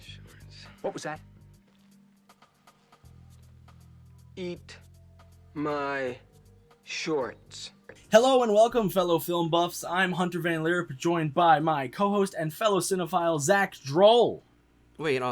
shorts. What was that? Eat my shorts. Hello and welcome, fellow film buffs. I'm Hunter Van Leerp, joined by my co-host and fellow cinephile, Zack Droll. Wait,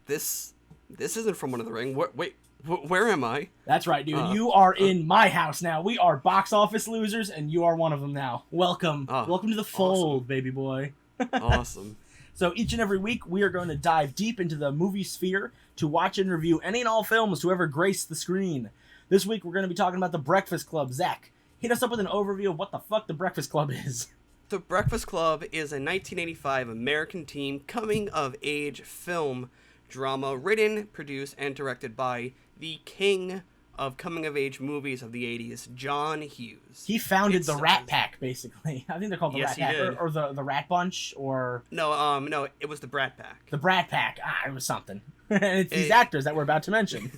this isn't from One of the Ring. Where am I? That's right, dude. You are in my house now. We are box office losers, and you are one of them now. Welcome. Welcome to the fold, awesome. Baby boy. Awesome. So each and every week, we are going to dive deep into the movie sphere to watch and review any and all films to ever grace the screen. This week, we're going to be talking about The Breakfast Club. Zack, hit us up with an overview of what the fuck The Breakfast Club is. The Breakfast Club is a 1985 American teen coming-of-age film drama written, produced, and directed by the king of coming-of-age movies of the 80s, John Hughes. He founded the Rat Pack, basically. I think they're called the Rat Pack, or the Rat Bunch, or... No, it was the Brat Pack. The Brat Pack. It was something. And it's these actors that we're about to mention.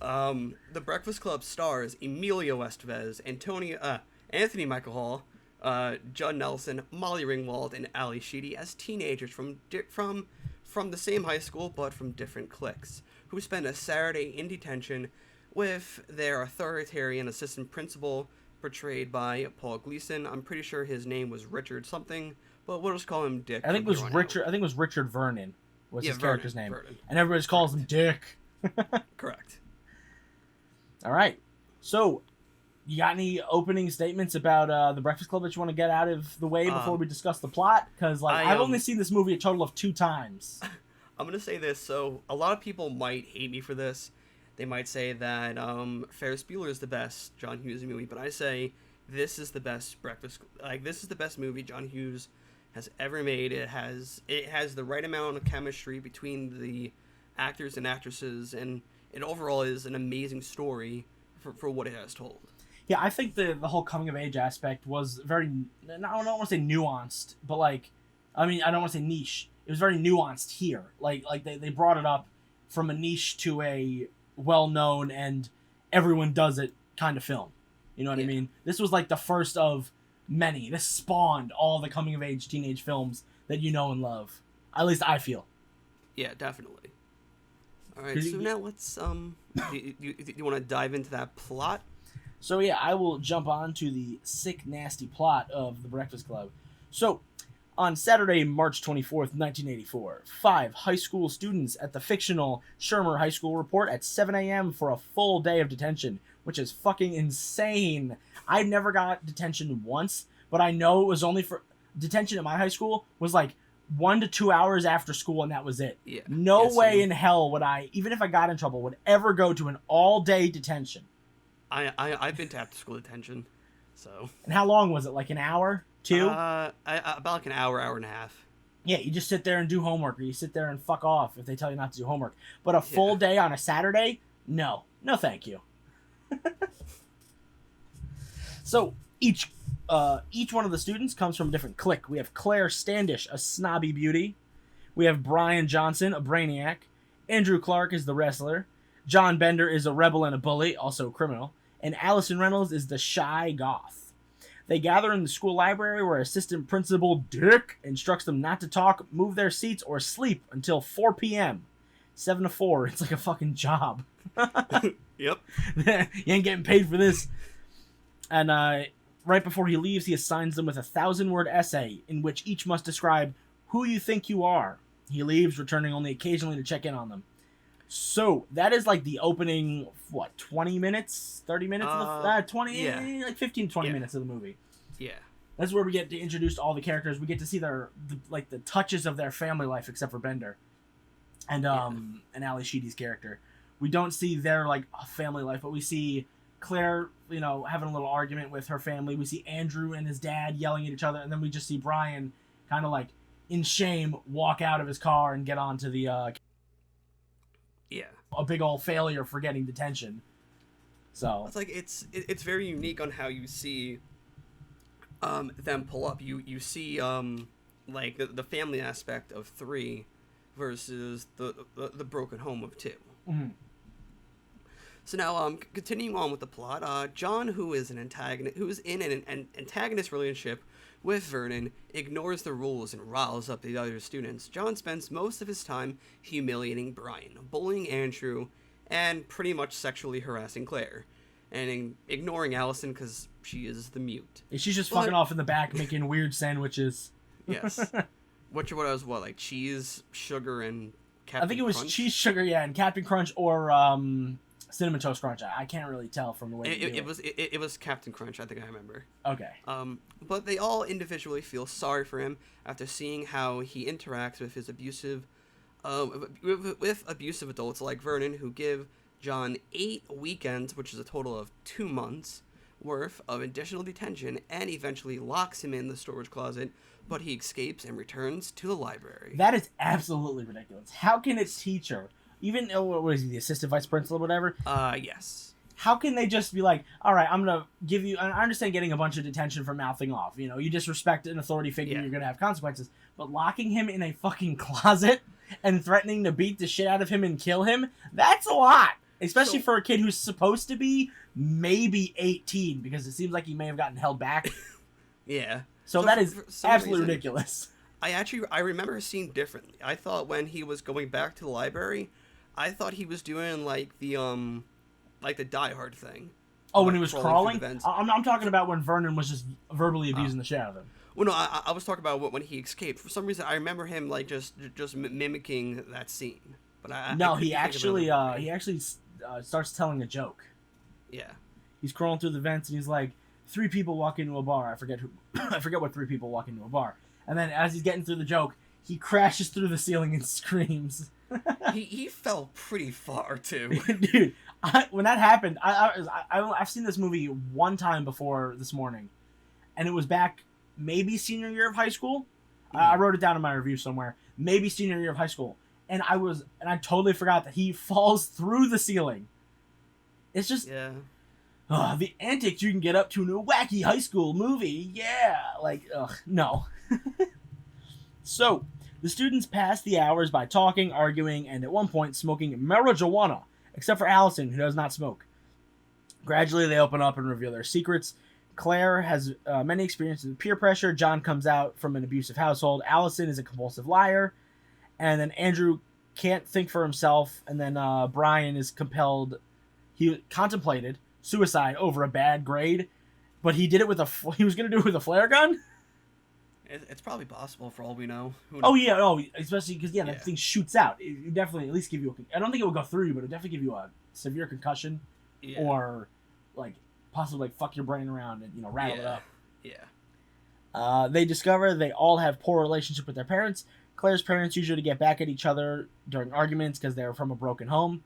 The Breakfast Club stars Emilio Esteves, Anthony Michael Hall, Judd Nelson, Molly Ringwald, and Ally Sheedy as teenagers from the same high school but from different cliques, who spend a Saturday in detention with their authoritarian assistant principal, portrayed by Paul Gleason. I'm pretty sure his name was Richard something, but we'll just call him Dick. I think it was Richard Vernon was his character's name. Vernon. And everybody just calls him Dick. Correct. All right. So, you got any opening statements about The Breakfast Club that you want to get out of the way before we discuss the plot? Because I've only seen this movie a total of 2 times. I'm going to say this. So, a lot of people might hate me for this. They might say that Ferris Bueller is the best John Hughes movie, but I say this is the best this is the best movie John Hughes has ever made. It has the right amount of chemistry between the actors and actresses, and it overall is an amazing story for what it has told. Yeah, I think the whole coming-of-age aspect was very, I don't want to say nuanced, but I don't want to say niche. It was very nuanced here. They brought it up from a niche to a well-known and everyone does it kind of film. You know what I mean? This was the first of many. This spawned all the coming-of-age teenage films that you know and love. At least I feel. Yeah, definitely. All right, so now let's you want to dive into that plot? So yeah, I will jump on to the sick, nasty plot of The Breakfast Club. So, on Saturday, March 24th, 1984, 5 high school students at the fictional Shermer High School report at 7 a.m. for a full day of detention, which is fucking insane. I never got detention once, but I know it was only for... Detention at my high school was 1 to 2 hours after school, and that was it. Yeah. No way in hell would I, even if I got in trouble, would ever go to an all-day detention. I've been to after-school detention, so... And how long was it? An hour? 2? About an hour and a half. Yeah, you just sit there and do homework, or you sit there and fuck off if they tell you not to do homework. But a full day on a Saturday? No. No thank you. So, each one of the students comes from a different clique. We have Claire Standish, a snobby beauty. We have Brian Johnson, a brainiac. Andrew Clark is the wrestler. John Bender is a rebel and a bully, also a criminal. And Allison Reynolds is the shy goth. They gather in the school library where Assistant Principal Dick instructs them not to talk, move their seats, or sleep until 4 p.m. 7 to 4. It's like a fucking job. Yep. You ain't getting paid for this. And right before he leaves, he assigns them with a 1,000-word essay in which each must describe who you think you are. He leaves, returning only occasionally to check in on them. So, that is the opening, 20 minutes? 30 minutes? 15 to 20 minutes of the movie. Yeah. That's where we get to introduce all the characters. We get to see the touches of their family life, except for Bender. And Ally Sheedy's character. We don't see their, family life, but we see Claire, having a little argument with her family. We see Andrew and his dad yelling at each other, and then we just see Brian kind of in shame walk out of his car and get onto the a big old failure for getting detention. So it's very unique on how you see them pull up. You see the family aspect of 3 versus the broken home of 2. Mm-hmm. So now, continuing on with the plot, John, who is an antagonist, who is in an antagonist relationship with Vernon, ignores the rules, and riles up the other students, John spends most of his time humiliating Brian, bullying Andrew, and pretty much sexually harassing Claire, and ignoring Ellison because she is the mute. She's just fucking off in the back making weird sandwiches. Yes. Which was what, like cheese, sugar, and Captain I think it was Crunch? cheese, sugar, yeah, and Captain Crunch or Cinnamon Toast Crunch. I can't really tell from the way it was Captain Crunch, I think I remember. Okay. But they all individually feel sorry for him after seeing how he interacts with his abusive adults like Vernon, who give John 8 weekends, which is a total of 2 months worth of additional detention, and eventually locks him in the storage closet, but he escapes and returns to the library. That is absolutely ridiculous. How can a teacher, even, what is he, the assistant vice principal or whatever? Yes. How can they just be like, all right, I'm going to give you, I understand getting a bunch of detention for mouthing off. You know, you disrespect an authority figure, Yeah. you're going to have consequences. But locking him in a fucking closet and threatening to beat the shit out of him and kill him, that's a lot. Especially for a kid who's supposed to be maybe 18, because it seems like he may have gotten held back. Yeah. So that is for some absolutely reason, ridiculous. I remember a scene differently. I thought when he was going back to the library, I thought he was doing like the Die Hard thing. Oh, when he was crawling? Through the I'm talking about when Vernon was just verbally abusing the shit out of him. Well, no, I was talking about when he escaped. For some reason, I remember him like just mimicking that scene. But he actually starts telling a joke. Yeah. He's crawling through the vents and he's like, 3 people walk into a bar. I forget what 3 people walk into a bar. And then as he's getting through the joke, he crashes through the ceiling and screams. he fell pretty far too. Dude, when that happened, I've seen this movie one time before this morning, and it was back maybe senior year of high school. I wrote it down in my review somewhere. Maybe senior year of high school, and I totally forgot that he falls through the ceiling. It's just the antics you can get up to in a wacky high school movie. Yeah, no. So, the students pass the hours by talking, arguing, and at one point smoking marijuana, except for Ellison, who does not smoke. Gradually, they open up and reveal their secrets. Claire has many experiences with peer pressure. John comes out from an abusive household. Ellison is a compulsive liar. And then Andrew can't think for himself. And then Brian is he contemplated suicide over a bad grade, but he did it he was going to do it with a flare gun? It's probably possible for all we know. Oh, yeah. Oh, especially because, that thing shoots out. It definitely at least give you I don't think it will go through you, but it would definitely give you a severe concussion or, possibly, fuck your brain around and, rattle it up. Yeah. They discover they all have poor relationship with their parents. Claire's parents usually get back at each other during arguments because they're from a broken home.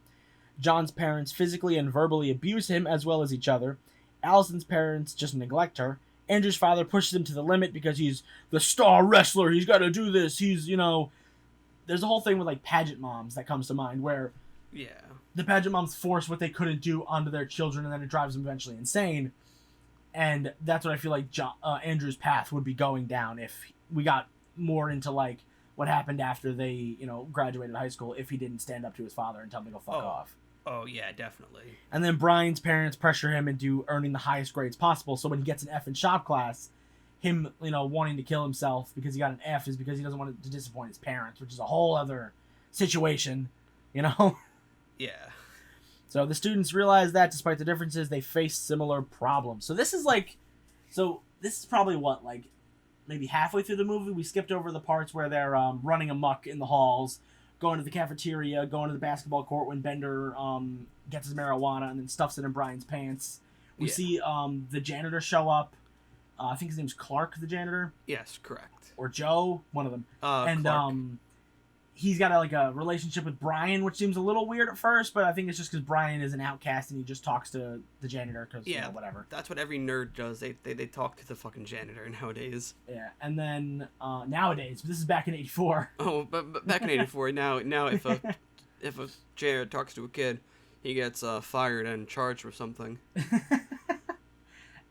John's parents physically and verbally abuse him as well as each other. Allison's parents just neglect her. Andrew's father pushes him to the limit because he's the star wrestler. He's got to do this. He's, there's a whole thing with, pageant moms that comes to mind where the pageant moms force what they couldn't do onto their children, and then it drives them eventually insane. And that's what I feel like Andrew's path would be going down if we got more into, what happened after they, graduated high school, if he didn't stand up to his father and tell him to go fuck off. Oh, yeah, definitely. And then Brian's parents pressure him into earning the highest grades possible, so when he gets an F in shop class, him, wanting to kill himself because he got an F is because he doesn't want to disappoint his parents, which is a whole other situation, Yeah. So the students realize that despite the differences, they face similar problems. So this is probably what, maybe halfway through the movie. We skipped over the parts where they're running amok in the halls, going to the cafeteria, going to the basketball court when Bender gets his marijuana and then stuffs it in Brian's pants. We see the janitor show up. I think his name's Clark, the janitor. Yes, correct. Or Joe, one of them. And Clark. He's got a relationship with Brian, which seems a little weird at first, but I think it's just because Brian is an outcast and he just talks to the janitor because, whatever. That's what every nerd does. They talk to the fucking janitor nowadays. Yeah, and then nowadays, this is back in '84. Oh, but back in '84, now if a janitor talks to a kid, he gets fired and charged for something.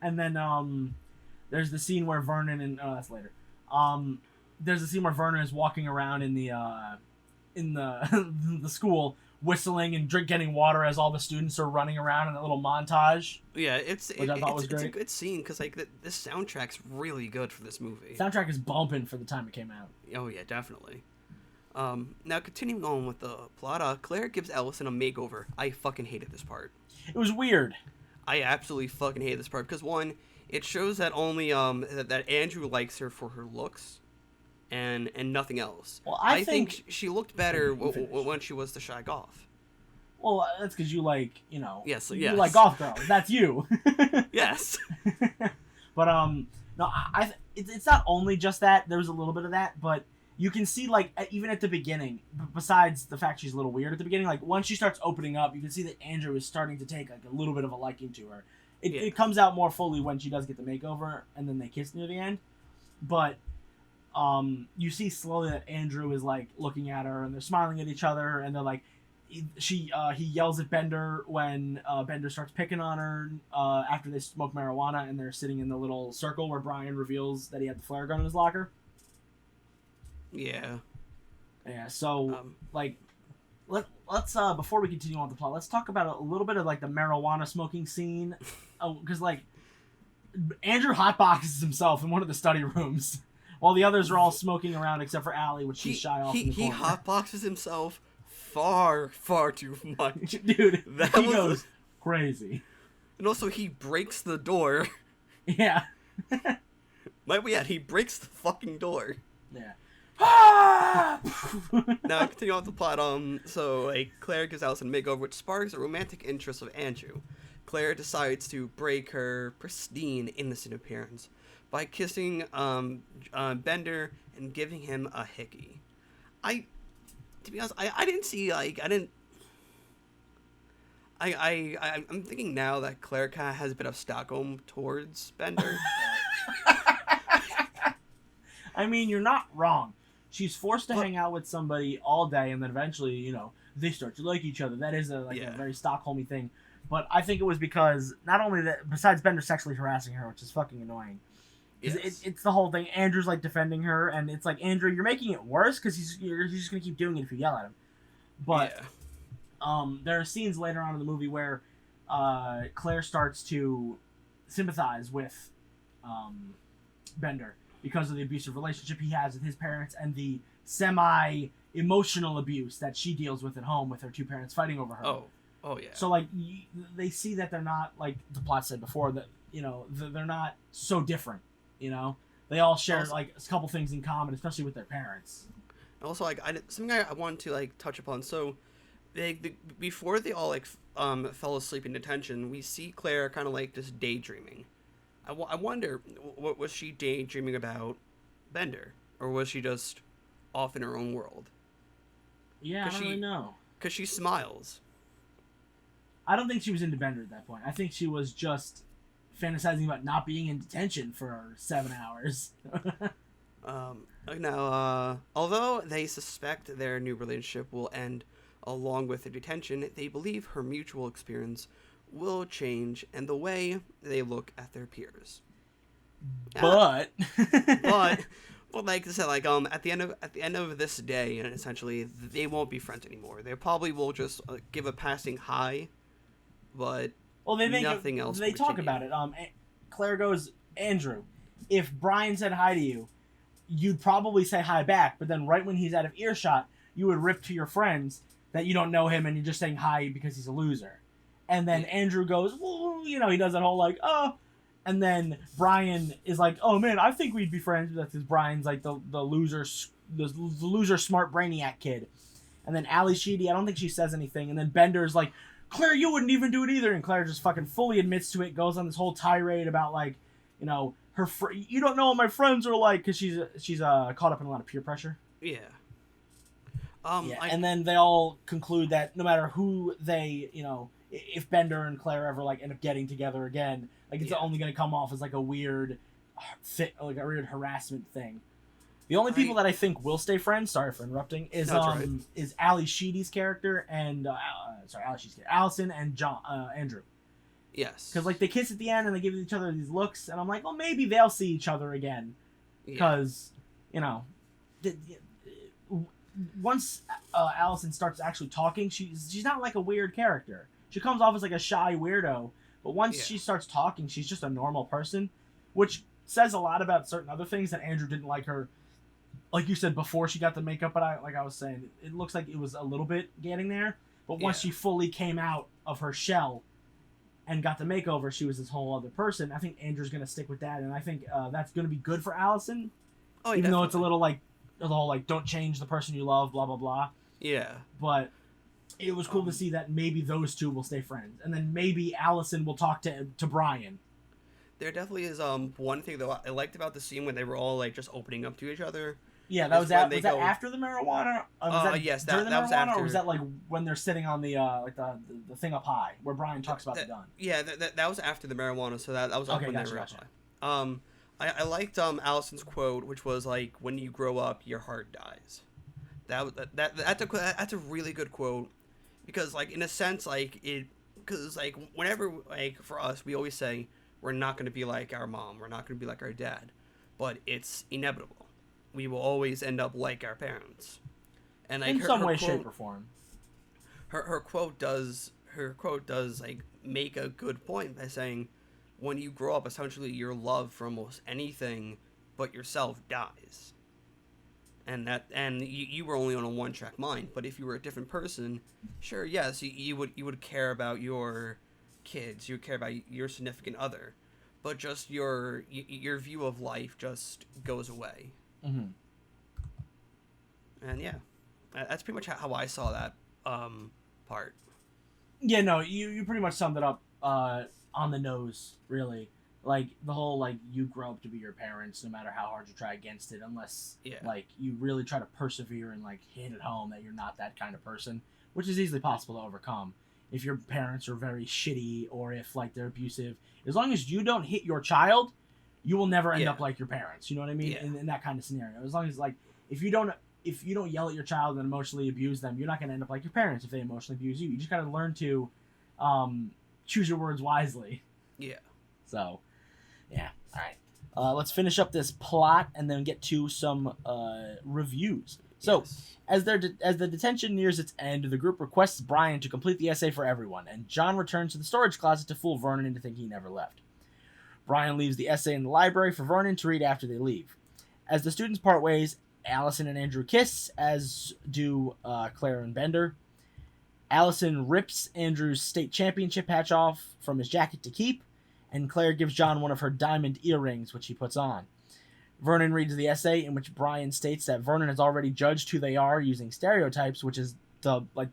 And then there's the scene where Vernon and that's later. There's a scene where Vernon is walking around in the in the the school whistling and getting water as all the students are running around in a little montage. Yeah, which I thought was great. It's a good scene because like this soundtrack's really good for this movie. Soundtrack is bumping for the time it came out. Oh yeah, definitely. Now continuing on with the plot, Claire gives Ellison a makeover. I fucking hated this part. It was weird. I absolutely fucking hated this part because one, it shows that only that Andrew likes her for her looks, and nothing else. Well, I think she looked better when she was the shy goth. Well, that's because you like, Yes, you like goth girls. That's you. Yes. But no, it's not only just that. There was a little bit of that, but you can see like even at the beginning, besides the fact she's a little weird at the beginning, like once she starts opening up, you can see that Andrew is starting to take like a little bit of a liking to her. It comes out more fully when she does get the makeover, and then they kiss near the end. But you see slowly that Andrew is like looking at her, and they're smiling at each other, and they're like, he yells at Bender when Bender starts picking on her after they smoke marijuana, and they're sitting in the little circle where Brian reveals that he had the flare gun in his locker. Yeah. Yeah. So like, let's before we continue on with the plot, let's talk about a little bit of like the marijuana smoking scene, because like Andrew hotboxes himself in one of the study rooms while the others are all smoking around except for Ally, which she's shy off in the corner. He hotboxes himself far too much. Dude, he goes crazy. And also he breaks the door. Yeah. Might we add, he breaks the fucking door. Yeah. Now continue on with the plot. So Claire gives Ellison a makeover, which sparks a romantic interest of Andrew. Claire decides to break her pristine, innocent appearance by kissing Bender and giving him a hickey. To be honest, I didn't see I'm thinking now that Claire kind of has a bit of Stockholm towards Bender. I mean, you're not wrong. She's forced to hang out with somebody all day, and then eventually, they start to like each other. That is a very Stockholmy thing. But I think it was because not only that, besides Bender sexually harassing her, which is fucking annoying. Yes. It's the whole thing. Andrew's like defending her, and it's like, Andrew, you're making it worse because you're just gonna keep doing it if you yell at him. But there are scenes later on in the movie where Claire starts to sympathize with Bender because of the abusive relationship he has with his parents and the semi-emotional abuse that she deals with at home with her two parents fighting over her. Oh yeah. So like they see that they're not, like the plot said before, that they're not so different. They all share like a couple things in common, especially with their parents. Also, like something I wanted to like touch upon. So, before they all like fell asleep in detention, we see Claire kind of like just daydreaming. I wonder, what was she daydreaming about Bender, or was she just off in her own world? Yeah, I don't really know. Because she smiles. I don't think she was into Bender at that point. I think she was just fantasizing about not being in detention for 7 hours. Now, although they suspect their new relationship will end along with the detention, they believe her mutual experience will change and the way they look at their peers. But like I said, like at the end of this day, and essentially they won't be friends anymore. They probably will just give a passing hi, but nothing else. They talk about it. Claire goes, Andrew, if Brian said hi to you, you'd probably say hi back, but then right when he's out of earshot, you would rip to your friends that you don't know him and you're just saying hi because he's a loser. And then Andrew goes, well, he does that whole like, oh. And then Brian is like, oh man, I think we'd be friends. That's because Brian's like the loser smart brainiac kid. And then Ally Sheedy, I don't think she says anything. And then Bender's like, Claire, you wouldn't even do it either. And Claire just fucking fully admits to it, goes on this whole tirade about like, her you don't know what my friends are like, because she's caught up in a lot of peer pressure. Yeah. And then they all conclude that no matter who they, if Bender and Claire ever like end up getting together again, like it's only going to come off as like a weird harassment thing. The only people that I think will stay friends, sorry for interrupting, is Ally Sheedy's character and Ellison and Andrew. Yes. Because like they kiss at the end and they give each other these looks, and I'm like, well, maybe they'll see each other again, because once Ellison starts actually talking, she's not like a weird character. She comes off as like a shy weirdo, but once she starts talking, she's just a normal person, which says a lot about certain other things that Andrew didn't like her. Like you said, before she got the makeup, but I was saying, it looks like it was a little bit getting there. But once she fully came out of her shell and got the makeover, she was this whole other person. I think Andrew's going to stick with that, and I think that's going to be good for Ellison. Oh, even though it's a little like, the whole like, don't change the person you love, blah, blah, blah. Yeah. But it was cool to see that maybe those two will stay friends. And then maybe Ellison will talk to Brian. There definitely is one thing, though, I liked about the scene when they were all like just opening up to each other. Yeah, that was that after the marijuana? Yes, that was after. Or was that like when they're sitting on the like the thing up high where Brian talks about the gun? Yeah, that was after the marijuana, so that was up when they were up high. I liked Allison's quote, which was like, "When you grow up, your heart dies." That's a really good quote, because like in a sense because like whenever like for us we always say we're not going to be like our mom, we're not going to be like our dad, but it's inevitable. We will always end up like our parents, and like, in some way, shape, or form. Her quote does like make a good point by saying, when you grow up, essentially your love for almost anything but yourself dies, and you were only on a one-track mind. But if you were a different person, sure, yes, you would care about your kids, you would care about your significant other, but just your view of life just goes away. Mm-hmm. And yeah, that's pretty much how I saw that part. Yeah, no, you pretty much summed it up on the nose, really. Like, the whole, like, you grow up to be your parents no matter how hard you try against it, unless, like, you really try to persevere and, like, hit it home that you're not that kind of person, which is easily possible to overcome. If your parents are very shitty or if, like, they're abusive, as long as you don't hit your child, you will never end up like your parents. You know what I mean? In that kind of scenario. As long as, like, if you don't yell at your child and emotionally abuse them, you're not going to end up like your parents if they emotionally abuse you. You just got to learn to choose your words wisely. Yeah. So, yeah. All right. Let's finish up this plot and then get to some reviews. So, as the detention nears its end, the group requests Brian to complete the essay for everyone, and John returns to the storage closet to fool Vernon into thinking he never left. Brian leaves the essay in the library for Vernon to read after they leave. As the students part ways, Allison and Andrew kiss, as do Claire and Bender. Allison rips Andrew's state championship patch off from his jacket to keep, and Claire gives John one of her diamond earrings, which he puts on. Vernon reads the essay, in which Brian states that Vernon has already judged who they are using stereotypes, which is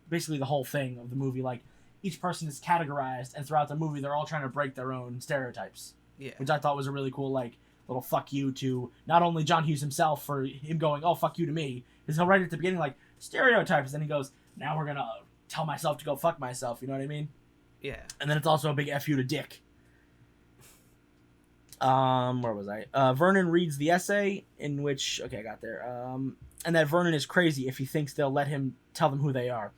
basically the whole thing of the movie. Like, each person is categorized, and throughout the movie, they're all trying to break their own stereotypes. Yeah. Which I thought was a really cool, like, little fuck you to not only John Hughes himself for him going, oh, fuck you to me, because he'll write at the beginning, like, stereotypes, and then he goes, now we're gonna tell myself to go fuck myself, you know what I mean? Yeah. And then it's also a big F you to Dick. Where was I? Vernon reads the essay, in which, okay, I got there, and that Vernon is crazy if he thinks they'll let him tell them who they are.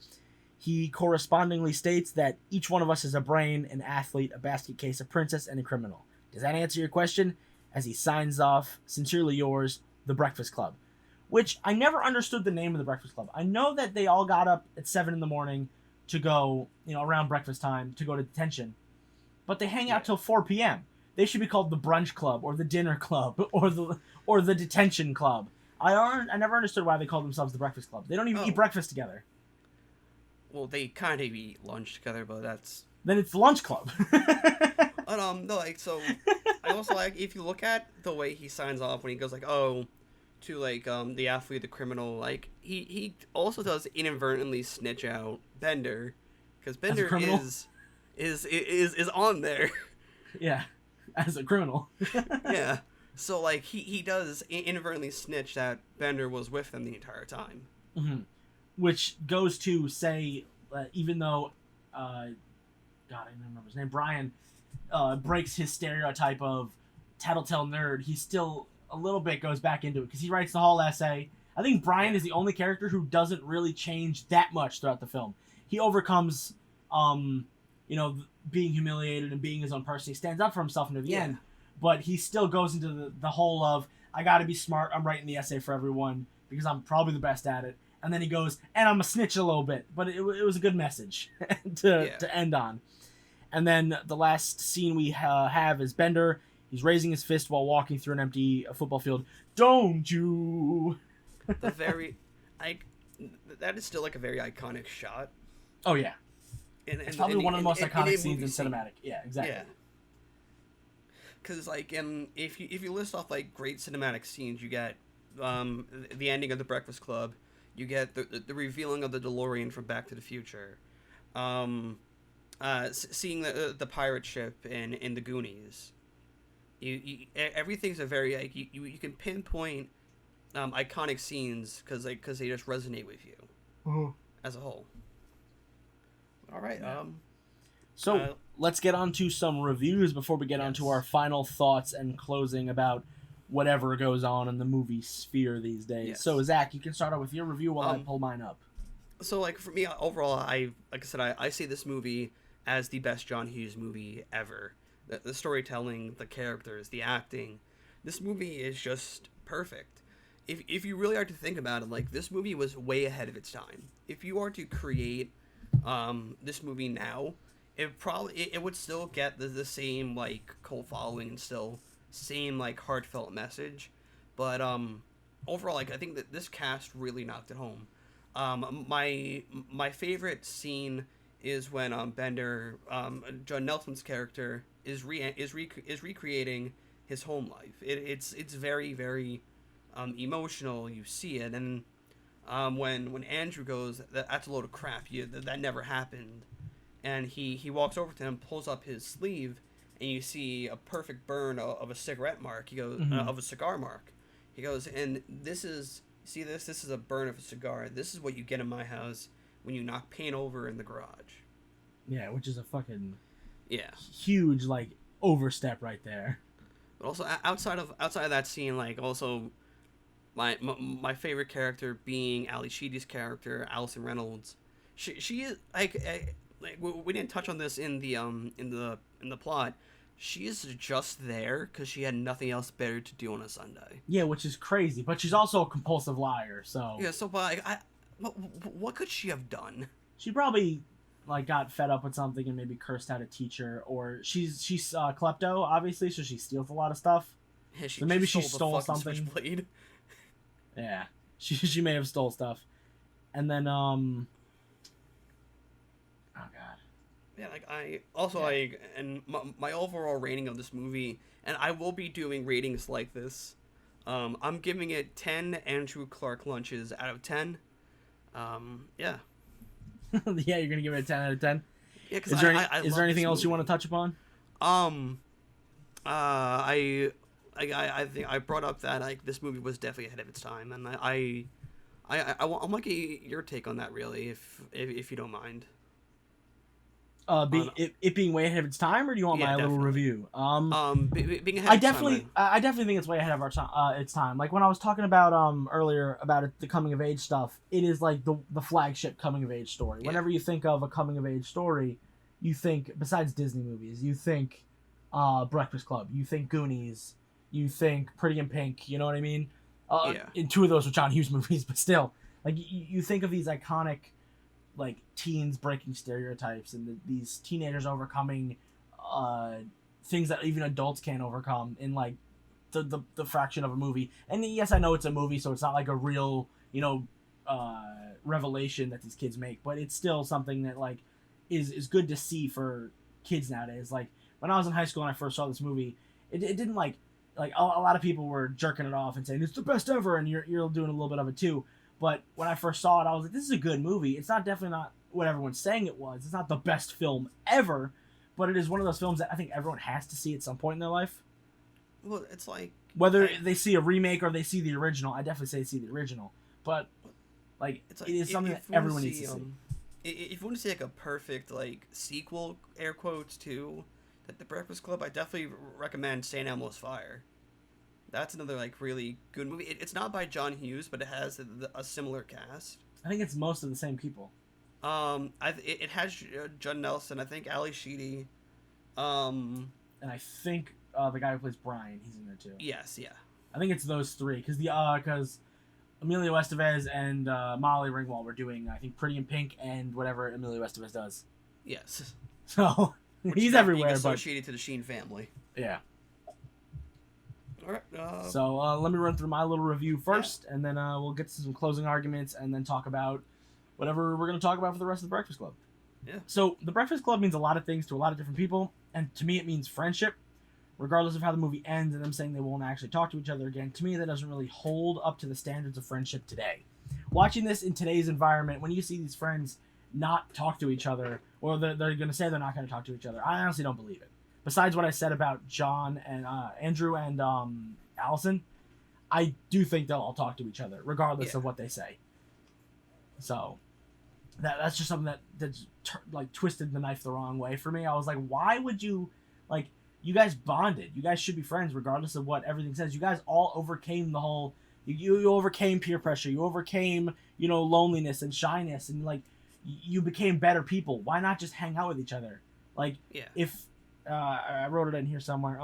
He correspondingly states that each one of us is a brain, an athlete, a basket case, a princess, and a criminal. Does that answer your question? As he signs off, sincerely yours, The Breakfast Club. Which, I never understood the name of The Breakfast Club. I know that they all got up at 7 in the morning to go, around breakfast time, to go to detention. But they hang out till 4 p.m. They should be called the Brunch Club, or the Dinner Club, or the Detention Club. I never understood why they called themselves the Breakfast Club. They don't even eat breakfast together. Well, they kind of eat lunch together, but that's... Then it's the Lunch Club. No, like, so... I also like, if you look at the way he signs off when he goes, like, oh, to, like, the athlete, the criminal, like, he also does inadvertently snitch out Bender, because Bender is on there. Yeah, as a criminal. Yeah, so, like, he does inadvertently snitch that Bender was with them the entire time. Mm-hmm. Which goes to say, even though, God, I don't remember his name, Brian, breaks his stereotype of tattletale nerd, he still a little bit goes back into it, because he writes the whole essay. I think Brian is the only character who doesn't really change that much throughout the film. He overcomes, being humiliated and being his own person. He stands up for himself near the end, but he still goes into the whole of, I gotta be smart, I'm writing the essay for everyone, because I'm probably the best at it. And then he goes, and I'm a snitch a little bit, but it was a good message to end on. And then the last scene we have is Bender. He's raising his fist while walking through an empty football field. Don't you? That is still like a very iconic shot. Oh yeah, it's probably one of the most iconic scenes in cinematic. Yeah, exactly. Yeah. Because like, if you list off like great cinematic scenes, you get the ending of The Breakfast Club, you get the revealing of the DeLorean from Back to the Future, seeing the pirate ship in the Goonies. Everything's a very like you can pinpoint iconic scenes because they just resonate with you as a whole. All right. Yeah. So let's get on to some reviews before we get on to our final thoughts and closing about whatever goes on in the movie sphere these days. Yes. So Zach, you can start out with your review while I pull mine up. So like for me overall, I see this movie as the best John Hughes movie ever. The storytelling, the characters, the acting. This movie is just perfect. If you really are to think about it, like this movie was way ahead of its time. If you are to create this movie now, it would still get the same like cult following and still same like heartfelt message, but overall like I think that this cast really knocked it home. My favorite scene is when Bender, Judd Nelson's character is recreating his home life. It's very very emotional. You see it, and when Andrew goes, that's a load of crap. That never happened. And he walks over to him, pulls up his sleeve, and you see a perfect burn of a cigarette mark. He goes, of a cigar mark. He goes, and this is a burn of a cigar. This is what you get in my house when you knock paint over in the garage. Yeah, which is a fucking huge like overstep right there. But also outside of that scene, like also my favorite character being Ally Sheedy's character, Ellison Reynolds. She is like we didn't touch on this in the plot. She is just there because she had nothing else better to do on a Sunday. Yeah, which is crazy. But she's also a compulsive liar. So yeah. So what could she have done? She probably like got fed up with something and maybe cursed out a teacher, or she's klepto obviously, so she steals a lot of stuff. Yeah, so maybe she stole something. Switchblade. Yeah, she may have stole stuff, and then oh god. Yeah, like and my overall rating of this movie, and I will be doing ratings like this. I'm giving it 10 Andrew Clark lunches out of 10. Yeah. Yeah, you're gonna give it a 10 out of 10. Yeah, because is there anything else you want to touch upon? I think I brought up that like this movie was definitely ahead of its time, and I want to get your take on that really, if you don't mind. It being way ahead of its time, or do you want my little review? Being ahead I definitely think it's way ahead of its time. Like when I was talking about earlier about the coming of age stuff, it is like the flagship coming of age story. Yeah. Whenever you think of a coming of age story, you think, besides Disney movies, you think Breakfast Club, you think Goonies, you think Pretty in Pink. You know what I mean? And two of those were John Hughes movies, but still, like you think of these iconic, like teens breaking stereotypes and these teenagers overcoming things that even adults can't overcome in like the fraction of a movie. And yes, I know it's a movie, so it's not like a real revelation that these kids make, but it's still something that like is good to see for kids nowadays. Like when I was in high school and I first saw this movie, it didn't like a lot of people were jerking it off and saying it's the best ever, and you're doing a little bit of it too. But when I first saw it, I was like, this is a good movie. It's definitely not what everyone's saying it was. It's not the best film ever, but it is one of those films that I think everyone has to see at some point in their life. Well, it's like... Whether they see a remake or they see the original, I definitely say see the original. But, like it is something that everyone needs to see. If you want to see, like, a perfect, like, sequel, air quotes, to The Breakfast Club, I definitely recommend St. Elmo's Fire. That's another like really good movie. It's not by John Hughes, but it has a similar cast. I think it's most of the same people. It has Judd Nelson. I think Ally Sheedy. And I think the guy who plays Brian, he's in there too. Yes, yeah. I think it's those three because Emilio Esteves and Molly Ringwald were doing, I think, Pretty in Pink and whatever Emilio Esteves does. Yes. So he's everywhere, being but associated to the Sheen family. yeah. All right. So let me run through my little review first, and then we'll get to some closing arguments, and then talk about whatever we're going to talk about for the rest of the Breakfast Club. Yeah. So the Breakfast Club means a lot of things to a lot of different people, and to me it means friendship, regardless of how the movie ends and them saying they won't actually talk to each other again. To me, that doesn't really hold up to the standards of friendship today. Watching this in today's environment, when you see these friends not talk to each other, or they're going to say they're not going to talk to each other, I honestly don't believe it. Besides what I said about John and Andrew and Ellison, I do think they'll all talk to each other, regardless of what they say. So that's just something that's twisted the knife the wrong way for me. I was like, why would you, like, you guys bonded. You guys should be friends regardless of what everything says. You guys all overcame the whole, you overcame peer pressure. You overcame, loneliness and shyness, and like, you became better people. Why not just hang out with each other? Like, if, I wrote it in here somewhere,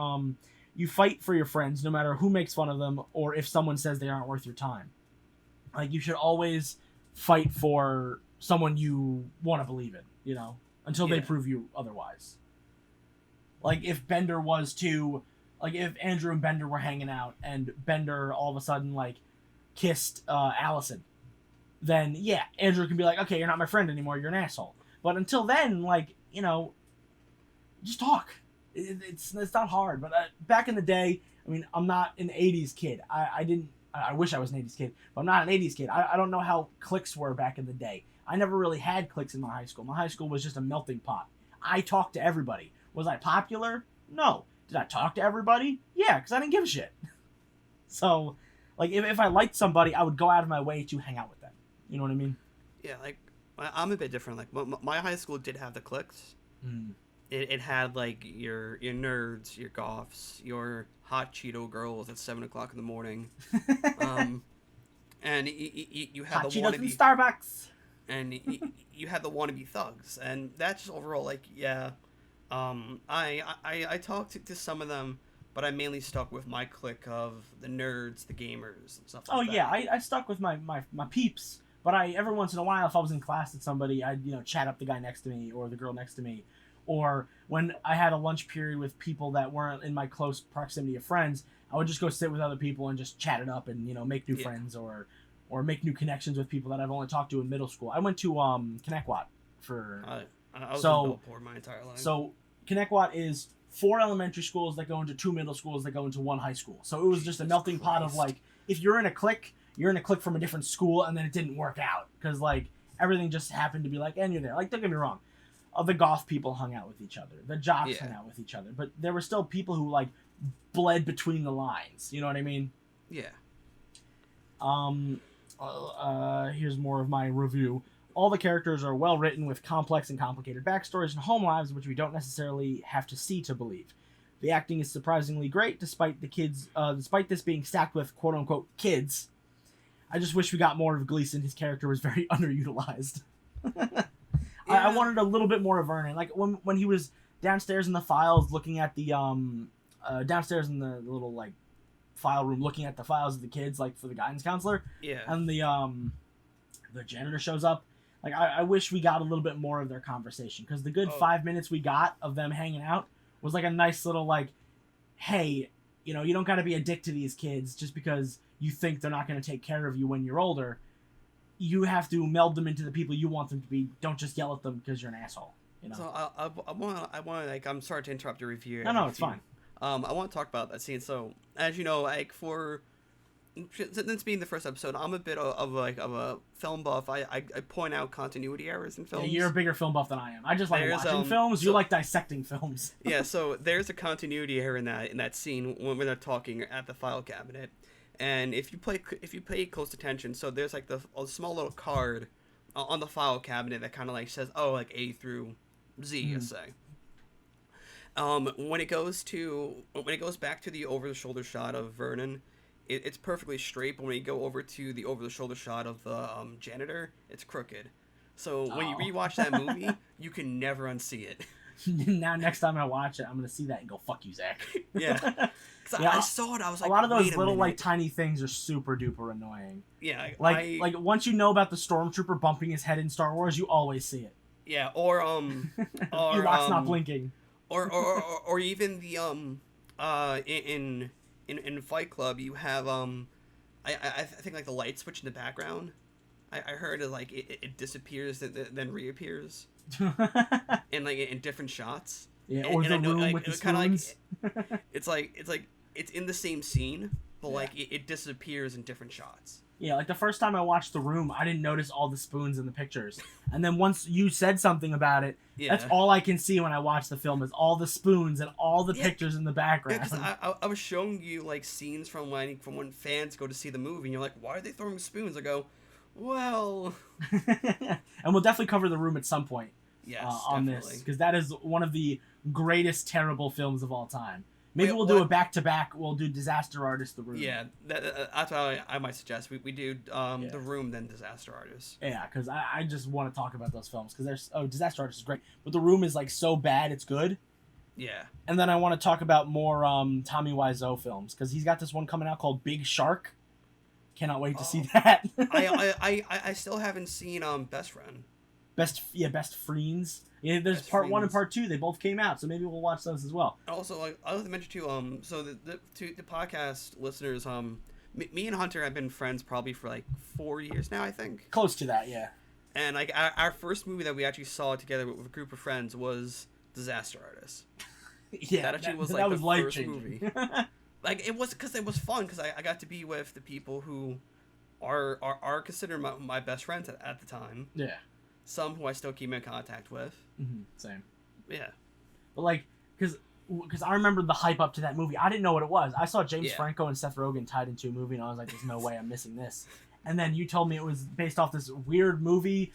you fight for your friends no matter who makes fun of them or if someone says they aren't worth your time. Like, you should always fight for someone you want to believe in, until they prove you otherwise. Like, if Bender was to, like, if Andrew and Bender were hanging out and Bender all of a sudden, like, kissed Allison, then, yeah, Andrew can be like, okay, you're not my friend anymore, you're an asshole. But until then, like, just talk. It's not hard. But back in the day, I mean, I'm not an 80s kid. I wish I was an 80s kid, but I'm not an 80s kid. I don't know how cliques were back in the day. I never really had cliques in my high school. My high school was just a melting pot. I talked to everybody. Was I popular? No. Did I talk to everybody? Yeah, because I didn't give a shit. So, like, if I liked somebody, I would go out of my way to hang out with them. You know what I mean? Yeah, like, I'm a bit different. Like, my high school did have the cliques. It had, like, your nerds, your goths, your hot Cheeto girls at 7 o'clock in the morning. And you had hot the Cheetos wannabe... in Starbucks! And you had the wannabe thugs. And that's just overall, like, yeah... I talked to some of them, but I mainly stuck with my clique of the nerds, the gamers, and stuff like that. Oh, yeah, I stuck with my peeps, but every once in a while, if I was in class with somebody, I'd, chat up the guy next to me or the girl next to me. Or when I had a lunch period with people that weren't in my close proximity of friends, I would just go sit with other people and just chat it up and, make new friends or make new connections with people that I've only talked to in middle school. I went to Connecticut for... I was in Bellport my entire life. So Connecticut is 4 elementary schools that go into 2 middle schools that go into 1 high school. So it was just a melting pot of, like, if you're in a clique, you're in a clique from a different school, and then it didn't work out. Because, like, everything just happened to be like, and you're there. Like, don't get me wrong. The goth people hung out with each other. The jocks hung out with each other. But there were still people who, like, bled between the lines. You know what I mean? Yeah. Here's more of my review. All the characters are well written with complex and complicated backstories and home lives, which we don't necessarily have to see to believe. The acting is surprisingly great, despite this being stacked with quote unquote kids. I just wish we got more of Gleason. His character was very underutilized. I wanted a little bit more of Vernon. Like when he was downstairs in the files, looking at the downstairs in the little like file room, looking at the files of the kids, like for the guidance counselor. Yeah. And the janitor shows up. Like, I wish we got a little bit more of their conversation, because the good 5 minutes we got of them hanging out was like a nice little, like, hey, you don't got to be a dick to these kids just because you think they're not going to take care of you when you're older. You have to meld them into the people you want them to be. Don't just yell at them because you're an asshole. So I want like, I'm sorry to interrupt your review. No, it's fine. I want to talk about that scene. So, as you know, like, since being the first episode, I'm a bit of a film buff. I point out continuity errors in films. Yeah, you're a bigger film buff than I am. I just like watching films. You like dissecting films. Yeah, so there's a continuity error in that scene when they're talking at the file cabinet, and if you pay close attention, so there's like a small little card on the file cabinet that kind of like says, oh, like A through Z, let's say. When it goes back to the over the shoulder shot of Vernon, it's perfectly straight, but when you go over to the over-the-shoulder shot of the janitor, it's crooked. So when you rewatch that movie, you can never unsee it. Now, next time I watch it, I'm gonna see that and go, "Fuck you, Zack." Yeah. Yeah, I saw it. I was like, a lot of those wait a little minute. like tiny things are super duper annoying. Yeah. Like once you know about the stormtrooper bumping his head in Star Wars, you always see it. Yeah. Or Ewok's not blinking. Or even the in Fight Club you have I think like the light switch in the background. I heard it like it disappears then reappears. And like in different shots. Yeah, and, or and the I know, room like, with the spoons. spoons. It's like it's in the same scene, but like it disappears in different shots. Yeah, like the first time I watched The Room, I didn't notice all the spoons in the pictures. And then once you said something about it, that's all I can see when I watch the film is all the spoons and all the pictures in the background. Yeah, because I was showing you like scenes from when fans go to see the movie, and you're like, why are they throwing spoons? I go, well... And we'll definitely cover The Room at some point. Yes, on definitely. this, because that is one of the greatest terrible films of all time. Maybe we'll do a back-to-back. We'll do Disaster Artist, The Room. Yeah, that's what I might suggest. We do The Room, then Disaster Artist. Yeah, because I just want to talk about those films, because there's... Oh, Disaster Artist is great, but The Room is like so bad it's good. Yeah. And then I want to talk about more Tommy Wiseau films, because he's got this one coming out called Big Shark. Cannot wait to see that. I still haven't seen Best Friend. Best Friends. Yeah, there's Best part 1 and Friends. part 2. They both came out, so maybe we'll watch those as well. Also, like I was to mention too, so to the podcast listeners, me and Hunter have been friends probably for like 4 years now, I think. Close to that, yeah. And like our first movie that we actually saw together with a group of friends was Disaster Artist. Yeah, that actually was that like was the first life-changing. movie. Like it was because it was fun because I got to be with the people who are considered my best friends at the time. Yeah. Some who I still keep in contact with. Mm-hmm. Same. Yeah. But like, because I remember the hype up to that movie. I didn't know what it was. I saw James Franco and Seth Rogen tied into a movie, and I was like, "There's no way I'm missing this." And then you told me it was based off this weird movie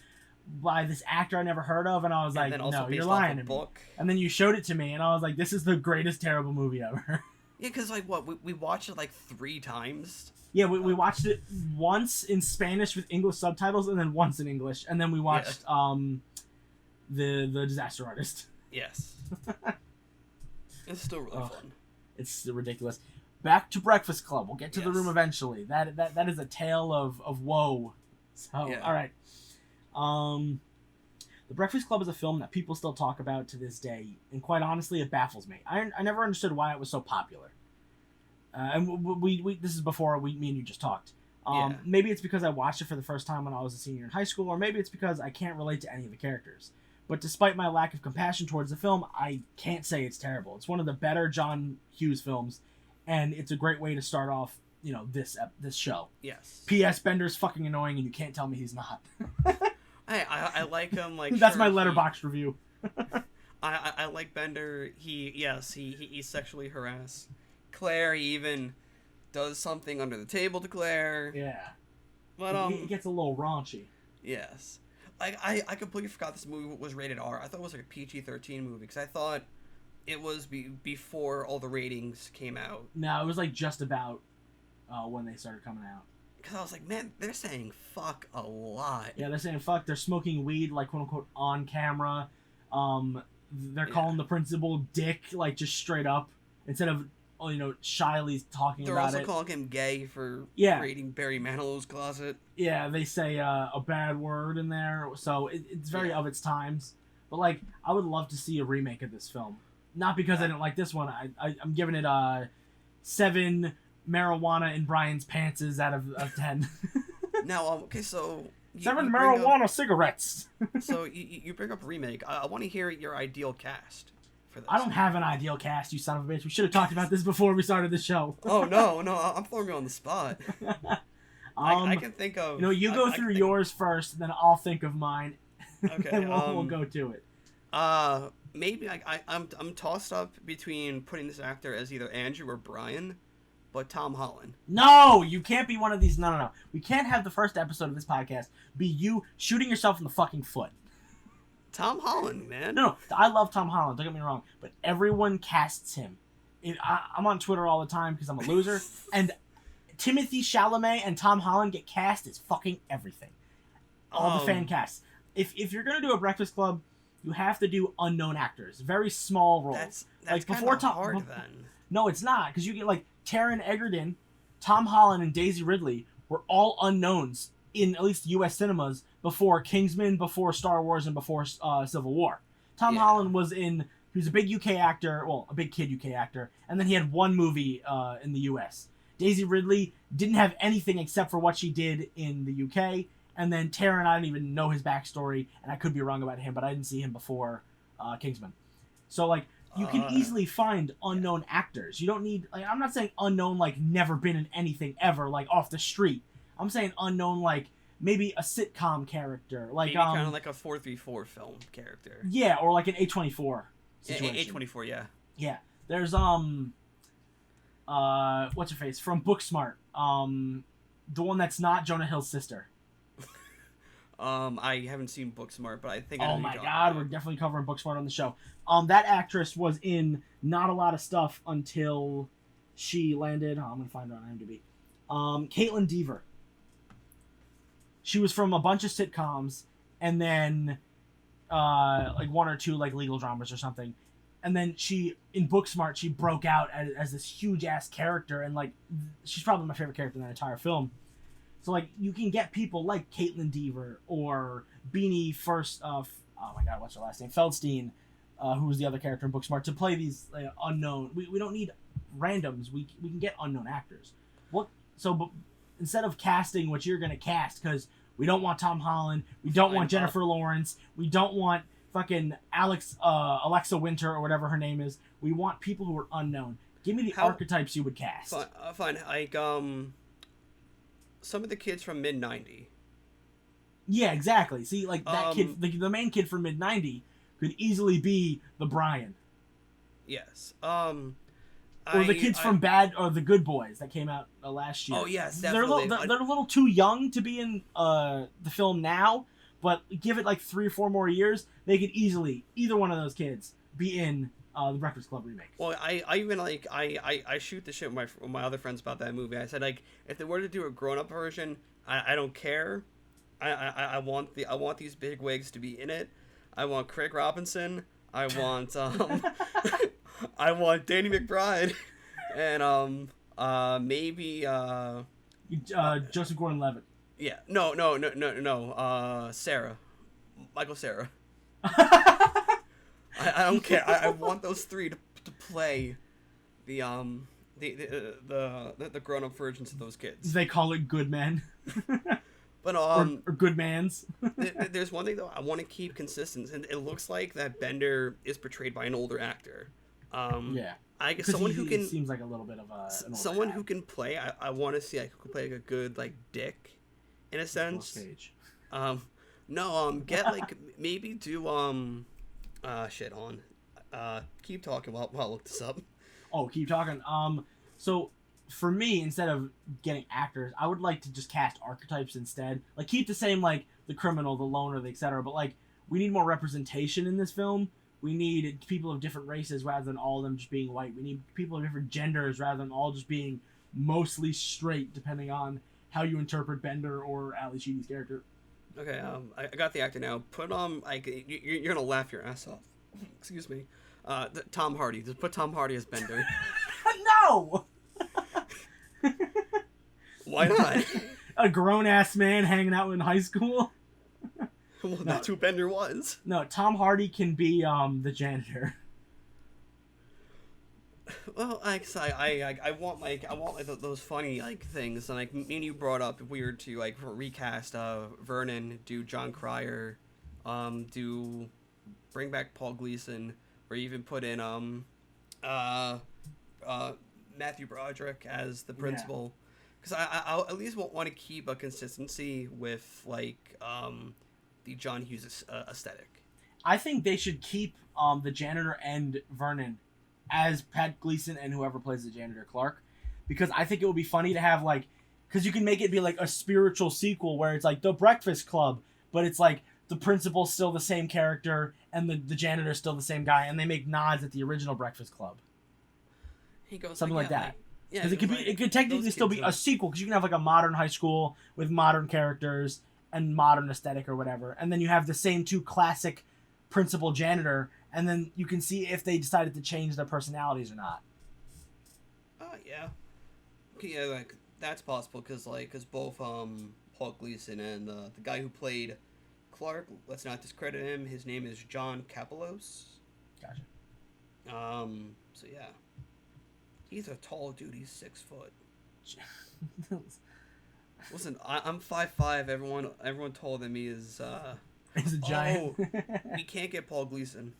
by this actor I never heard of, and I was like, "No, you're lying to me." And then you showed it to me, and I was like, "This is the greatest terrible movie ever." Yeah, because like we watched it like 3 times. Yeah, we watched it once in Spanish with English subtitles, and then once in English, and then we watched the Disaster Artist. Yes. It's still really fun. It's ridiculous. Back to Breakfast Club. We'll get to The Room eventually. That is a tale of woe. So all right. The Breakfast Club is a film that people still talk about to this day, and quite honestly, it baffles me. I never understood why it was so popular. And we this is before me and you just talked. Maybe it's because I watched it for the first time when I was a senior in high school, or maybe it's because I can't relate to any of the characters. But despite my lack of compassion towards the film, I can't say it's terrible. It's one of the better John Hughes films, and it's a great way to start off, this show. Yes. P.S. Bender's fucking annoying, and you can't tell me he's not. I like him. Like that's my Letterboxd review. I like Bender. He sexually harassed Claire. He even does something under the table to Claire. Yeah. But it gets a little raunchy. Yes. I completely forgot this movie was rated R. I thought it was like a PG-13 movie because I thought it was before all the ratings came out. No, it was like just about when they started coming out. Because I was like, man, they're saying fuck a lot. Yeah, they're saying fuck. They're smoking weed, like, quote unquote, on camera. They're calling the principal dick, like, just straight up, instead of, shyly talking about it. They're also calling him gay for raiding Barry Manilow's closet. Yeah, they say a bad word in there, so it's very of its times. But, like, I would love to see a remake of this film. Not because I didn't like this one. I'm giving it 7 marijuana in Brian's pantses out of 10. Now, okay, so... 7 marijuana cigarettes. So, you bring up remake. I want to hear your ideal cast for this. I don't have an ideal cast, you son of a bitch. We should have talked about this before we started the show. Oh, no, I'm throwing you on the spot. I can think of... you go through yours first, then I'll think of mine. Okay, and we'll go to it. Maybe I'm tossed up between putting this actor as either Andrew or Brian, but Tom Holland. No, you can't be one of these. No. We can't have the first episode of this podcast be you shooting yourself in the fucking foot. Tom Holland, man. No, I love Tom Holland. Don't get me wrong, but everyone casts him. I'm on Twitter all the time because I'm a loser, and Timothy Chalamet and Tom Holland get cast as fucking everything. All the fan casts. If you're gonna do a Breakfast Club, you have to do unknown actors, very small roles. That's like kind before of hard then. No, it's not, because you get like Taron Egerton, Tom Holland, and Daisy Ridley were all unknowns in at least U.S. cinemas before Kingsman, before Star Wars, and before Civil War. Tom Holland he was a big UK actor, well, a big kid UK actor, and then he had one movie in the US. Daisy Ridley didn't have anything except for what she did in the UK, and then Taron, I don't even know his backstory, and I could be wrong about him, but I didn't see him before Kingsman. So, like, you can easily find unknown actors. You don't need, like, I'm not saying unknown, like, never been in anything ever, like, off the street. I'm saying unknown, like, maybe a sitcom character. Like, maybe kind of like a 434 film character. Yeah, or like an A24 situation. A24, yeah. Yeah. There's, what's her face? From Booksmart. The one that's not Jonah Hill's sister. I haven't seen Booksmart, but I think I know Oh my god, we're definitely covering Booksmart on the show. That actress was in not a lot of stuff until she landed. I'm gonna find her on IMDb. Caitlin Dever. She was from a bunch of sitcoms, and then like one or two like legal dramas or something. And then in Booksmart, she broke out as this huge ass character, and like she's probably my favorite character in that entire film. So like you can get people like Caitlin Dever or Beanie First. Oh my god, what's her last name? Feldstein, who was the other character in Booksmart, to play these unknown. We don't need randoms. We can get unknown actors. But instead of casting what you're gonna cast, because we don't want Tom Holland, we don't want Jennifer Lawrence, we don't want fucking Alexa Winter or whatever her name is. We want people who are unknown. Give me the archetypes you would cast. Fine. Like some of the kids from mid-90. Yeah, exactly. See, like that kid, the main kid from mid-90 could easily be the Brian. Yes. Or the kids from The Good Boys that came out last year. Oh yes, definitely. They're a little too young to be in the film now, but give it like 3 or 4 more years, they could easily, either one of those kids, be in the Breakfast Club remake. Well, I even like I shoot the shit with my other friends about that movie. I said, like, if they were to do a grown up version, I don't care. I want these big wigs to be in it. I want Craig Robinson. I want I want Danny McBride, and maybe Joseph Gordon-Levitt. Yeah, no. Sarah, Michael Sarah. I don't care. I want those 3 to play the grown up versions of those kids. They call it Good Men. But or Good Mans. There's one thing though I want to keep consistent, and it looks like that Bender is portrayed by an older actor. Yeah. I guess someone who can seems like a little bit of someone who can play. I want to see who can play like a good like Dick, in a sense. Get like maybe do keep talking while I look this up. Oh, keep talking. So for me, instead of getting actors, I would like to just cast archetypes instead. Like keep the same like the criminal, the loner, the etc. But like we need more representation in this film. We need people of different races rather than all of them just being white. We need people of different genders rather than all just being mostly straight, depending on how you interpret Bender or Ally Sheedy's character. Okay, I got the actor now. Put on, like, you're gonna laugh your ass off. Excuse me. Tom Hardy. Just put Tom Hardy as Bender. No! Why not? A grown-ass man hanging out in high school? Well, that's who Bender was. No, Tom Hardy can be the janitor. Well, I want those funny like things, and like me and you brought up if we were to like recast Vernon, do John Cryer, do bring back Paul Gleason, or even put in Matthew Broderick as the principal, because I at least want to keep a consistency with like the John Hughes aesthetic. I think they should keep the janitor and Vernon as Pat Gleason and whoever plays the janitor, Clark, because I think it would be funny to have like, because you can make it be like a spiritual sequel where it's like The Breakfast Club, but it's like the principal's still the same character and the janitor's still the same guy, and they make nods at the original Breakfast Club. He goes something like that. Because like, it could technically still be a sequel, because you can have like a modern high school with modern characters and modern aesthetic or whatever, and then you have the same 2 classic principal janitor, and then you can see if they decided to change their personalities or not. Yeah. Yeah, like, that's possible, because both, Paul Gleason and, the guy who played Clark, let's not discredit him, his name is John Kapelos. Gotcha. So yeah. He's a tall dude, he's 6 foot. Listen, I'm 5'5", everyone told him he is, He's a giant. Oh, we can't get Paul Gleason.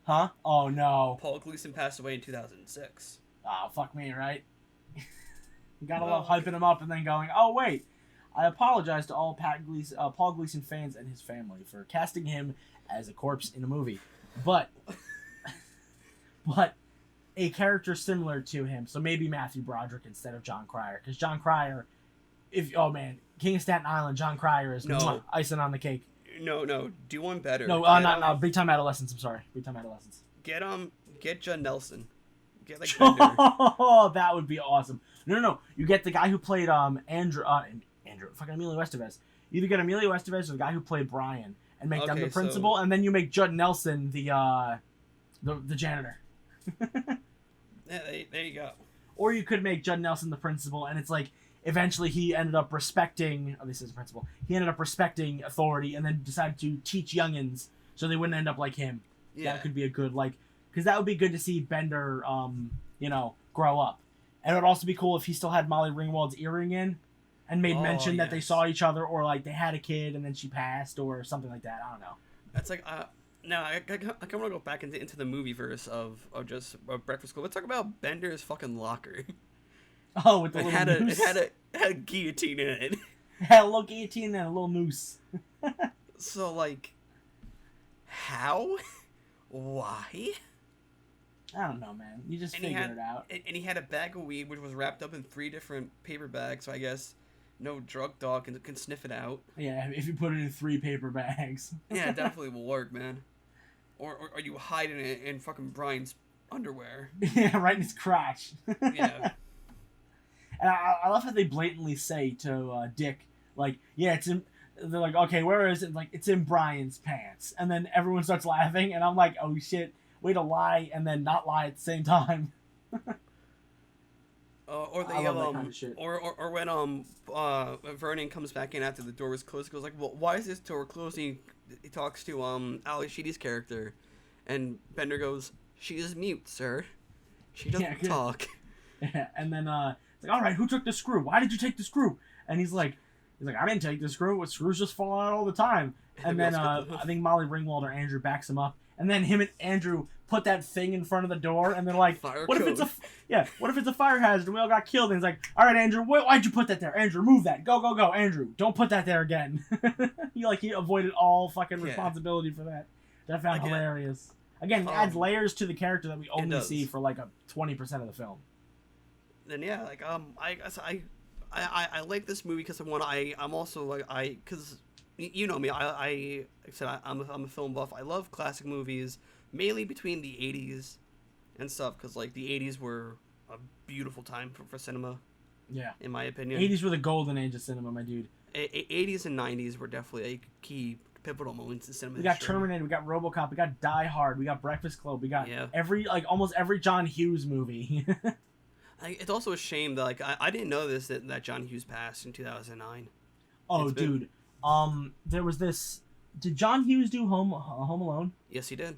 Huh? Oh, no. Paul Gleason passed away in 2006. Oh, fuck me, right? You gotta love hyping him up and then going, oh, wait. I apologize to all Paul Gleason fans and his family for casting him as a corpse in a movie. But a character similar to him, so maybe Matthew Broderick instead of John Cryer. Because John Cryer, King of Staten Island, John Cryer is icing on the cake. No, do one better. No, not Big Time Adolescence. I'm sorry, Big Time Adolescence. Get Judd Nelson. Get like Oh, that would be awesome. No. You get the guy who played Andrew, fucking Emilio Esteves. You either get Emilio Esteves or the guy who played Brian, and make them the principal, and then you make Judd Nelson the janitor. Yeah, there you go. Or you could make Judd Nelson the principal, and it's like eventually he ended up respecting. Oh, this is the principal. He ended up respecting authority, and then decided to teach youngins so they wouldn't end up like him. Yeah. That could be a good because that would be good to see Bender, grow up. And it would also be cool if he still had Molly Ringwald's earring in, and made mention that they saw each other, or like they had a kid and then she passed, or something like that. I don't know. That's like now I kind of want to go back into the movie verse of Breakfast Club. Let's talk about Bender's fucking locker. Oh, with the little noose. It had a guillotine in it. It had a little guillotine and a little noose. So like, how? Why? I don't know, man. You just figure it out. And he had a bag of weed, which was wrapped up in 3 different paper bags, so I guess no drug dog can sniff it out. Yeah, if you put it in 3 paper bags. Yeah, it definitely will work, man. Or you hide it in fucking Brian's underwear. Yeah, right in his crotch. Yeah. And I love how they blatantly say to Dick, like, yeah, it's in... They're like, okay, where is it? Like, it's in Brian's pants. And then everyone starts laughing, and I'm like, oh, shit. Way to lie and then not lie at the same time. Or they I love that kind of shit. Or when Vernon comes back in after the door was closed, he goes like, well, why is this door closed? He talks to Ally Sheedy's character, and Bender goes, she is mute, sir. She doesn't talk. Yeah, and then it's like, all right, who took the screw? Why did you take the screw? And he's like, I didn't take the screw. What screws just fall out all the time? And then I think Molly Ringwald or Andrew backs him up. And then him and Andrew put that thing in front of the door, and they're like, what if it's a fire hazard and we all got killed? And he's like, all right, Andrew, why'd you put that there? Andrew, move that. Go, Andrew. Don't put that there again. he avoided all fucking responsibility for that. That I found hilarious. Again, it adds layers to the character that we only see for like a 20% of the film. Then yeah, like I like this movie because I'm also like because you know me, like I said, I'm a film buff. I love classic movies, mainly between the 80s and stuff, because like the 80s were a beautiful time for cinema. Yeah, in my opinion, 80s were the golden age of cinema, my dude. 80s and 90s were definitely key pivotal moments in cinema. We got Terminator, we got RoboCop, we got Die Hard, we got Breakfast Club, we got almost every John Hughes movie. It's also a shame that I didn't know this that John Hughes passed in 2009. Oh, dude. There was this. Did John Hughes do Home Alone? Yes, he did.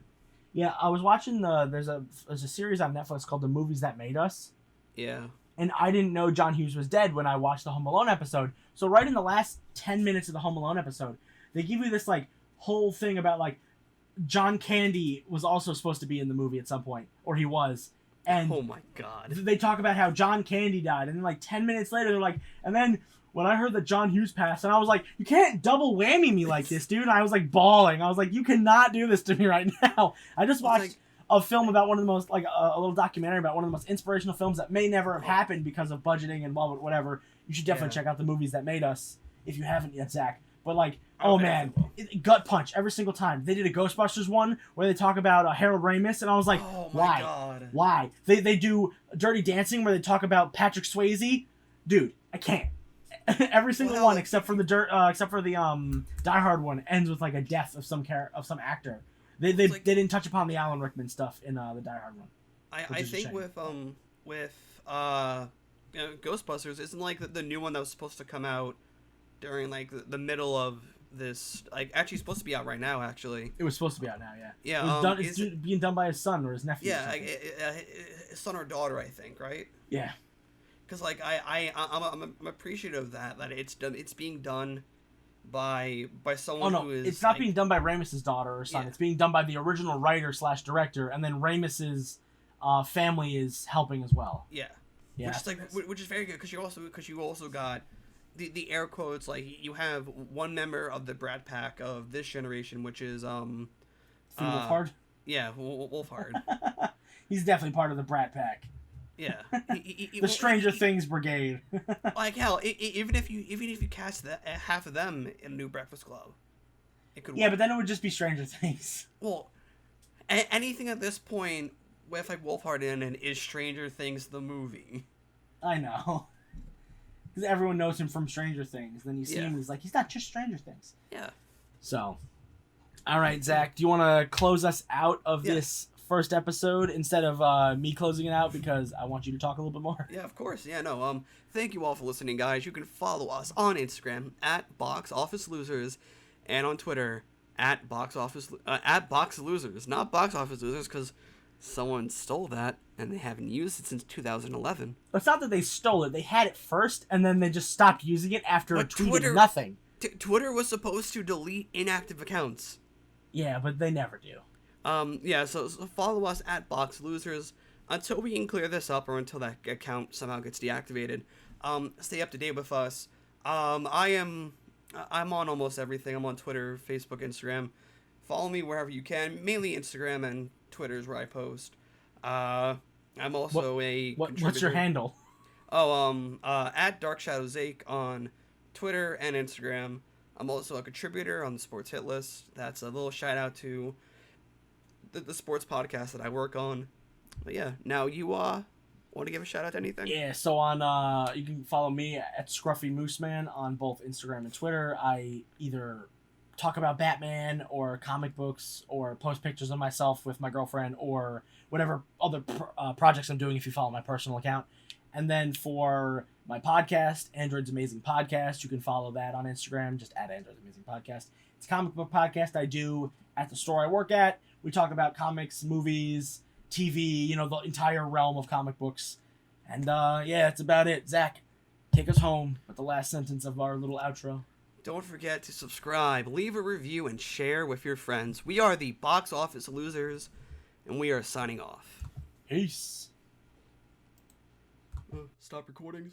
Yeah, I was watching there's a series on Netflix called The Movies That Made Us. Yeah. And I didn't know John Hughes was dead when I watched the Home Alone episode. So right in the last 10 minutes of the Home Alone episode, they give you this like whole thing about like John Candy was also supposed to be in the movie at some point, or he was. And oh my god. They talk about how John Candy died, and then like 10 minutes later they're like, and then when I heard that John Hughes passed, and I was like, you can't double whammy me like this, dude. And I was like bawling. I was like, you cannot do this to me right now. I just watched a film about one of the most, like a little documentary about one of the most inspirational films that may never have happened because of budgeting and whatever. You should definitely check out The Movies That Made Us if you haven't yet, Zach. But like, oh man, gut punch every single time. They did a Ghostbusters one where they talk about Harold Ramis, and I was like, why? God. Why? They do Dirty Dancing where they talk about Patrick Swayze. Dude, I can't. Every single one except for the Die Hard one ends with like a death of some actor. They didn't touch upon the Alan Rickman stuff in the Die Hard one. I think with Ghostbusters, isn't like the new one that was supposed to come out during like the middle of this, like actually supposed to be out right now. Actually, it was supposed to be out now. Yeah. Yeah. It was done. It's being done by his son or his nephew. Yeah, his son or daughter, I think. Right. Yeah. Because like I'm appreciative of that it's being done by someone who is. It's not being done by Ramos's daughter or son. Yeah. It's being done by the original writer / director, and then Ramos's family is helping as well. Yeah. Yeah. Which is very good because you also got the air quotes, like you have one member of the Brat Pack of this generation, which is Wolfhard. Yeah, Wolfhard. He's definitely part of the Brat Pack. Yeah, the Stranger Things brigade. Like hell, even if you cast half of them in a new Breakfast Club, it could. Yeah, but then it would just be Stranger Things. Well, anything at this point with like Wolfhard in and is Stranger Things the movie. I know, because everyone knows him from Stranger Things. Then you see him, he's like, he's not just Stranger Things. Yeah. So, all right, Zach, do you want to close us out of this first episode instead of me closing it out, because I want you to talk a little bit more? Yeah, of course. Yeah, no. Thank you all for listening, guys. You can follow us on Instagram at Box Office Losers, and on Twitter at Box Losers, not Box Office Losers, because someone stole that and they haven't used it since 2011. It's not that they stole it; they had it first, and then they just stopped using it after it tweeted Twitter, nothing. Twitter was supposed to delete inactive accounts. Yeah, but they never do. So follow us at Box Losers until we can clear this up or until that account somehow gets deactivated. Stay up to date with us. I'm on almost everything. I'm on Twitter, Facebook, Instagram. Follow me wherever you can. Mainly Instagram and Twitter is where I post. I'm also what's your handle? At Dark Shadow Zack on Twitter and Instagram. I'm also a contributor on the Sports Hit List. That's a little shout out to the sports podcast that I work on. But yeah, now you want to give a shout out to anything? Yeah, so on you can follow me at Scruffy Mooseman on both Instagram and Twitter. I either talk about Batman or comic books or post pictures of myself with my girlfriend or whatever other projects I'm doing if you follow my personal account. And then for my podcast, Android's Amazing Podcast, you can follow that on Instagram, just at Android's Amazing Podcast. It's a comic book podcast I do at the store I work at. We talk about comics, movies, TV, the entire realm of comic books. And that's about it. Zach, take us home with the last sentence of our little outro. Don't forget to subscribe, leave a review, and share with your friends. We are the Box Office Losers, and we are signing off. Peace. Stop recording.